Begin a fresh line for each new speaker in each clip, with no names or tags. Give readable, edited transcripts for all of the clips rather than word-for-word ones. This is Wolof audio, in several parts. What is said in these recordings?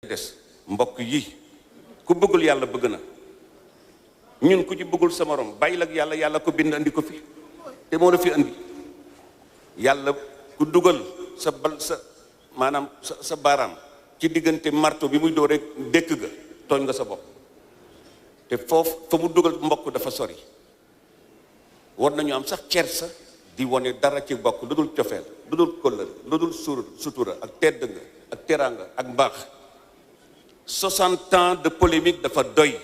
des mbokk yi ku bëggul yàlla bëgg na ñun ku ci bëggul sa morom bàyyil ak yàlla yàlla ko bind andi ko fi te moo la fi andi yàlla ku dugal sa bal sa maanaam sa baaraam ci diggante marto bi muy doo rek dëkk ga tooñ nga sa bopp te foofu fa mu dugal mbokk dafa sori war nañu am sax kersa di wone dara ci bokk lu dul cofeel lu dul kóllëre lu dul sutura ak tedd nga ak teraanga ak mbaax 60 ans de polémique dafa doy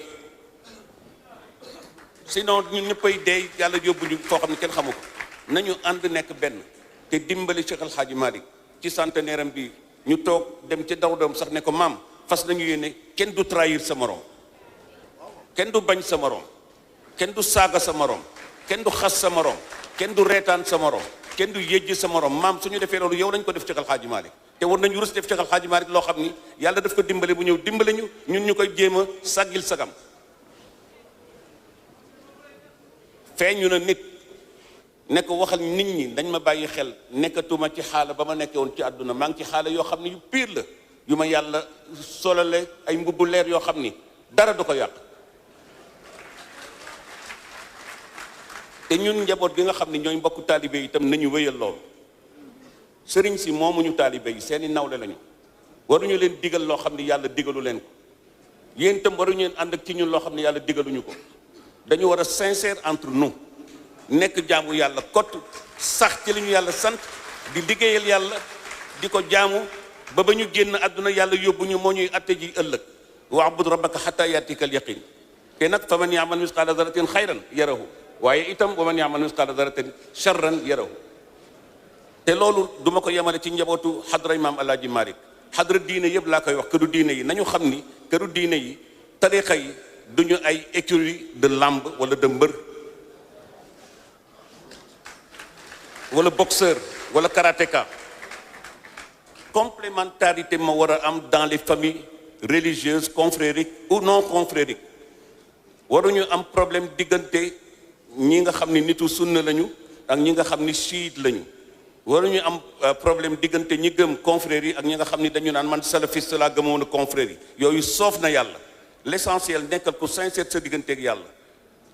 sinon ñun ñëppay dee yàlla yóbbu ñu foo xam ne kenn xamu ko nañu ànd nekk benn te dimbali Cheikh El Hadji Malick ci centenaire am bi ñu toog dem ci daw doom sax ne ko maam fas nañu yéene kenn du trahir sa morom kenn du bañ sa morom kenn du saaga sa morom kenn du xas sa morom kenn du reetaan sa morom kenn du yejj sa morom maam suñu defee loolu yow lañ ko def Cheikh El Hadji Malick te war nañu rus def Cheikh El Hadji Malick loo xam ni yàlla daf ko dimbale bu ñëw dimbale ñu ñun ñu koy jéem a sàggil sagam feeñu na nit ne ko waxal nit ñi dañ ma bàyyi xel nekkatuma ci xaala ba ma nekkee woon ci àdduna maa ngi ci xaala yoo xam ne yu piir la yu ma yàlla solale ay mbubbu leer yoo xam ni dara du ko yàq te ñun njaboot gi nga xam ne ñooy mbokku taalibe yi itam nañu wéyal loolu sëriñ si moomuñu taalibe yi seeni nawle lañu waruñu leen digal loo xam ne yàlla digalu leen ko yéen itam waruñu leen ànd ak ci ñun loo xam ne yàlla digaluñu ko dañu war a sincère entre nous nekk jaamu yàlla kott sax ci li ñu yàlla sant di liggéeyal yàlla di ko jaamu ba ñu génn àdduna yàlla yóbbu ñu moo ñuy atte ji ëllëg wa'bud rabbaka hatta yaatika al yaqin te nag fa man ya'mal misqaala daratin xayran yarahu waaye itam wa man ya'mal misqaala daratin sharran yarahu te loolu duma ko yemale ci njabootu xadra imaam Alaaji Malick xadra diine yëpp laa koy wax këru diine yi nañu xam ni këru diine yi tariqa yi duñu ay écurie de lamb wala de mbër wala boxeur wala karatéka complémentarité ma war a am dans les familles religieuses confrériques ou non confrériques waruñu am problème diggante ñi nga xam ni nitu sunna lañu ak ñi nga xam ni chiite lañu waruñu am problème diggante ñi gëm confrérie yi ak ñi nga xam ni dañu naan man salafiste laa gëmoon a confrérie yi yooyu soof na yàlla l'essentiel nekkal ko sincère sa digganteeg yàlla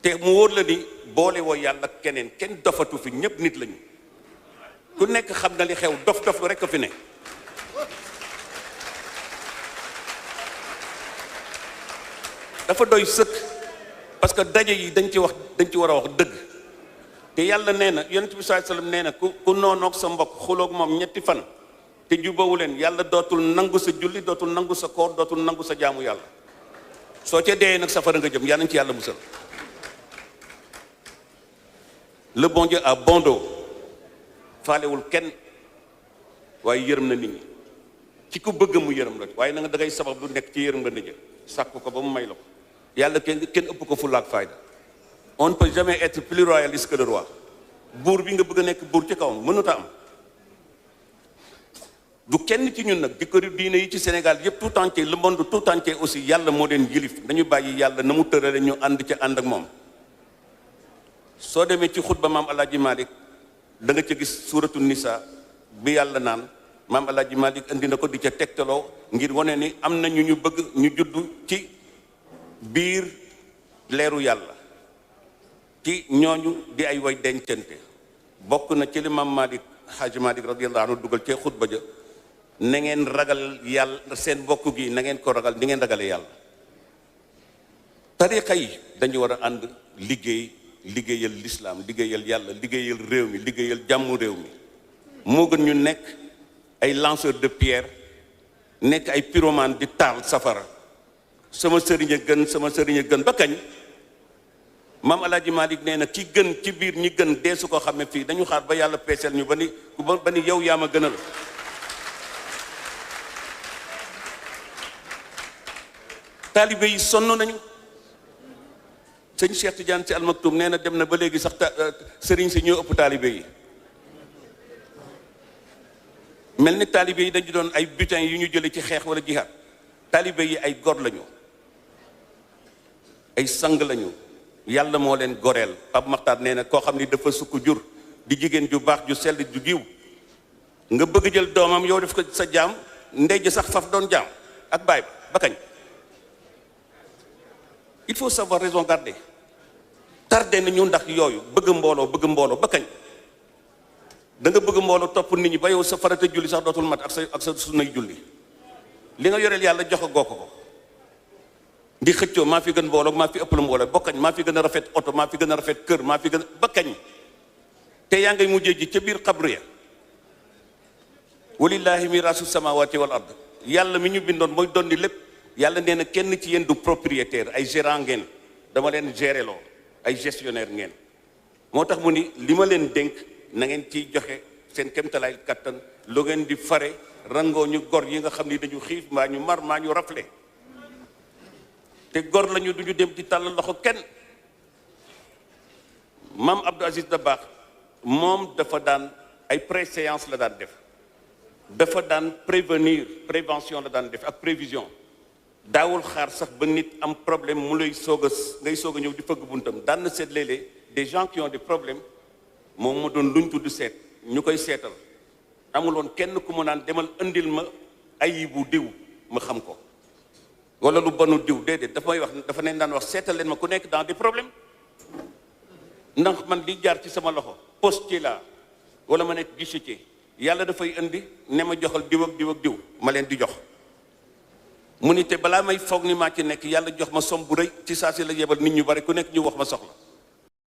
te mu wóor la ni boole woo yàlla keneen kenn dofatu fi ñëpp nit lañu ku nekk xam na li xew dof lu rekk fi ne dafa doy sëkk parce que daje yi dañ ci war a wax dëgg te yàlla nee na yonent bi sallallahu alayhi wasallam nee na ku noonoog sa mbokk xuloog moom ñetti fan te jubawu leen yàlla dootul nangu sa julli dootul nangu sa koor dootul nangu sa jaamu yàlla soo ca dee nag safara nga jëm yàlla nañ ci yàlla musal le bon Dieu a bon dos faalewul kenn waaye yërëm na nit ñi ci ku bëgg mu yërëm la waaye na nga dangay sabab lu nekk ci yërëm nga nit ñi sàkk ko ba mu may la ko yàlla kenn ëpp ko fulla ak fayda on ne peut jamais être plus royaliste que le roi buur bi nga bëgg a nekk buur ci kawam mënut a am du kenn ci ñun nag di këru diine yi ci Sénégal yëpp tout entier le monde tout entier aussi yàlla moo leen yilif dañu bàyyi yàlla na mu tërale ñu ànd ca ànd ak moom soo demee ci xutba maam Alaaji Malick da nga ca gis suuratu Nisa bi yàlla naan maam Alaaji Malick indi na ko di ca tegtaloo ngir wane ni am na ñu bëgg ñu juddu ci biir leeru yàlla ci ñooñu di ay way dencante bokk na ci li maam Malick Hadji Malick radiyallahu anhu dugal ci xutba ja na ngeen ragal yàlla seen bokk gi na ngeen ko ragal ni ngeen ragale yàlla tariqa yi dañu war a ànd liggéeyal l'islam liggéeyal yàlla liggéeyal réew mi liggéeyal jàmmu réew mi moo gën ñu nekk ay lanceur de pierre nekk ay pyromane di taal safara sama sëriñ a gën ba kañ maam Alaaji Malick nee na ki gën ci biir ñi gën dee su ko xamee fii dañu xaar ba yàlla peeseel ñu ba ni yow yaa ma gënal taalibe yi sonn nañu sëñ Cheikh Tidiane Sy Al Maktoum nee na dem na ba léegi sax sëriñ si ñoo ëpp taalibe yi mel ni taalibe yi dañu doon ay butin yu ñu jële ci xeex wala jihaad taalibe yi ay gor lañu ay sang lañu yàlla moo leen goreel Pape Makhtar nee na koo xam ni dafa sukk jur di jigéen ju baax ju sell ju giw nga bëgg jël doomam yow def ko sa jaam ndey ji sax faf doon jaam ak baay ba ba kañ? Il faut savoir raison garder. Tardé nañu ndax yooyu bëgg mbooloo ba kañ? Da nga bëgg mbooloo topp nit ñi ba yow sa farata julli sax dootul mat ak sa sunnay julli. Li nga yoreel yàlla jox goo ko di xëccoo maa fi gën mbooloo maa fi ëpp la mbooloo ba kañ? Maa fi gën a rafet oto maa fi gën a rafet kër maa fi gën a ba kañ? Te yaa ngay mujjee ji ca biir xabru ya walillahi miraasu samawati wal ard. Yàlla mi ñu bindoon mooy donni lépp. Yàlla nee na kenn ci yéen du propriétaire, ay gérant ngeen, dama leen gérer loo, ay gestionnaire ngeen. moo tax mu ni li ma leen dénk na ngeen ciy joxe seen kéemtalaay kattan lu ngeen di fare rangoo ñu gor yi nga xam ni dañu xiif mbaa ñu mar maa ñu rafle te gor lañu duñu dem di tàll loxo kenn. Maam Abdou Aziz Dabakh moom dafa daan ay préséance la daan def, dafa daan prévention la daan def ak prévision. daawul xaar sax ba nit am problème mu lay ngay soog a ñëw di fëgg buntam. daan na seet léeg-léeg des gens qui ont des problèmes moom mu doon luñ tudd seet ñu koy seetal. amul woon kenn ku mu naan demal indil ma ayibu diw ma xam ko wala lu bonu diw déedéet dafa neen daan wax seetal leen ma ku nekk dans des problèmes. ndax man li jaar ci sama loxo postier la wala ma nekk guichetier yàlla dafay indi ne ma joxal diw ak diw ak diw ma leen di jox. mu ni te balaa may foog ni maa ci nekk yàlla jox ma som bu rëy ci saa si la yebal nit ñu bari ku nekk ñu wax ma soxla.